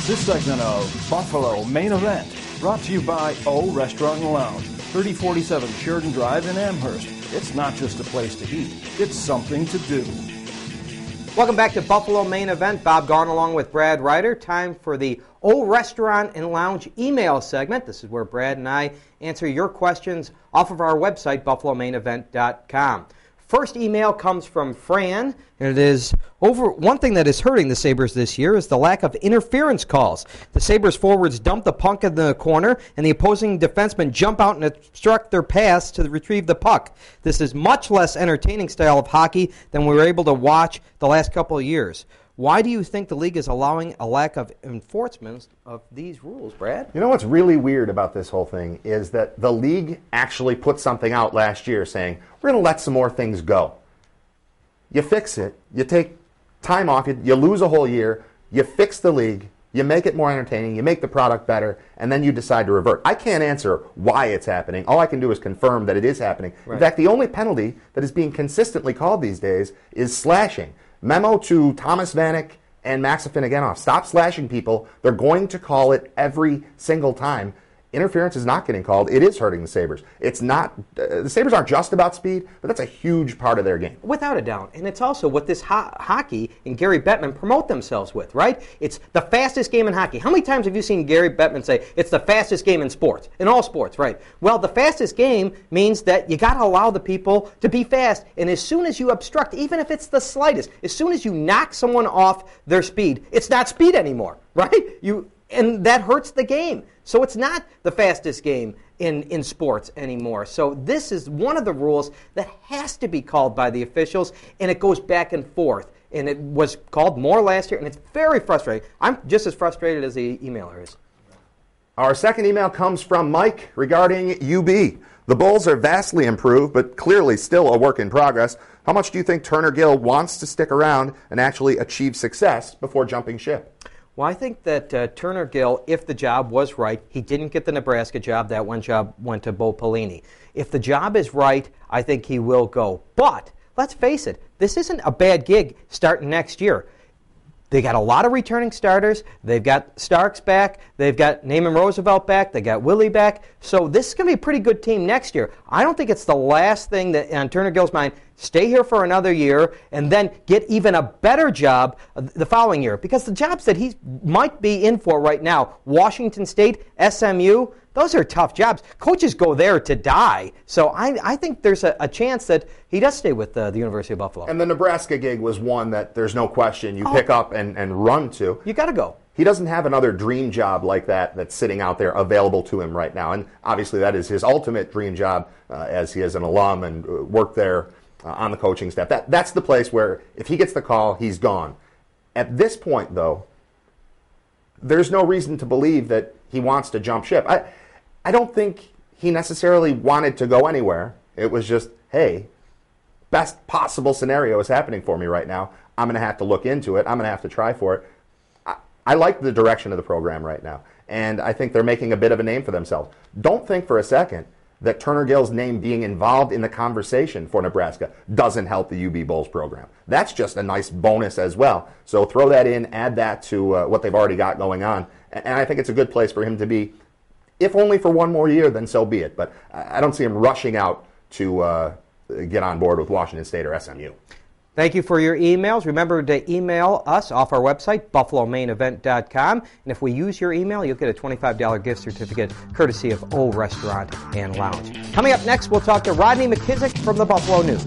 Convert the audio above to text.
This segment of Buffalo Main Event brought to you by O Restaurant and Lounge, 3047 Sheridan Drive in Amherst. It's not just a place to eat, it's something to do. Welcome back to Buffalo Main Event. Bob Garn along with Brad Ryder. Time for the O Restaurant and Lounge email segment. This is where Brad and I answer your questions off of our website, buffalomainevent.com. First email comes from Fran, and it is over one thing that is hurting the Sabres this year is the lack of interference calls. The Sabres forwards dump the puck in the corner, and the opposing defensemen jump out and obstruct their pass to retrieve the puck. This is much less entertaining style of hockey than we were able to watch the last couple of years. Why do you think the league is allowing a lack of enforcement of these rules, Brad? You know what's really weird about this whole thing is that the league actually put something out last year saying, we're going to let some more things go. You fix it, you take time off, you lose a whole year, you fix the league, you make it more entertaining, you make the product better, and then you decide to revert. I can't answer why it's happening. All I can do is confirm that it is happening. Right. In fact, the only penalty that is being consistently called these days is slashing. Memo to Thomas Vanek and Max Afinogenov. Stop slashing people. They're going to call it every single time. Interference is not getting called. It is hurting the Sabres. It's not. The Sabres aren't just about speed, but that's a huge part of their game. Without a doubt. And it's also what this hockey and Gary Bettman promote themselves with, right? It's the fastest game in hockey. How many times have you seen Gary Bettman say, it's the fastest game in sports, in all sports, right? Well, the fastest game means that you got to allow the people to be fast. And as soon as you obstruct, even if it's the slightest, as soon as you knock someone off their speed, it's not speed anymore, right? And that hurts the game. So it's not the fastest game in sports anymore. So this is one of the rules that has to be called by the officials, and it goes back and forth. And it was called more last year, and it's very frustrating. I'm just as frustrated as the emailer is. Our second email comes from Mike regarding UB. The Bulls are vastly improved, but clearly still a work in progress. How much do you think Turner Gill wants to stick around and actually achieve success before jumping ship? Well, I think that Turner Gill, if the job was right, he didn't get the Nebraska job. That one job went to Bo Pelini. If the job is right, I think he will go. But let's face it, this isn't a bad gig starting next year. They got a lot of returning starters. They've got Starks back. They've got Naaman Roosevelt back. They got Willie back. So this is going to be a pretty good team next year. I don't think it's the last thing that on Turner Gill's mind, stay here for another year and then get even a better job the following year. Because the jobs that he might be in for right now, Washington State, SMU, those are tough jobs. Coaches go there to die. So I think there's a chance that he does stay with the University of Buffalo. And the Nebraska gig was one that there's no question you pick up and run to. You got to go. He doesn't have another dream job like that that's sitting out there available to him right now. And obviously that is his ultimate dream job as he is an alum and worked there on the coaching staff. That's the place where if he gets the call, he's gone. At this point, though, there's no reason to believe that he wants to jump ship. I don't think he necessarily wanted to go anywhere. It was just, hey, best possible scenario is happening for me right now. I'm going to have to look into it. I'm going to have to try for it. I like the direction of the program right now, and I think they're making a bit of a name for themselves. Don't think for a second that Turner Gill's name being involved in the conversation for Nebraska doesn't help the UB Bulls program. That's just a nice bonus as well. So throw that in, add that to what they've already got going on, and I think it's a good place for him to be. If only for one more year, then so be it. But I don't see him rushing out to get on board with Washington State or SMU. Thank you for your emails. Remember to email us off our website, buffalomainevent.com. And if we use your email, you'll get a $25 gift certificate courtesy of O Restaurant and Lounge. Coming up next, we'll talk to Rodney McKissick from the Buffalo News.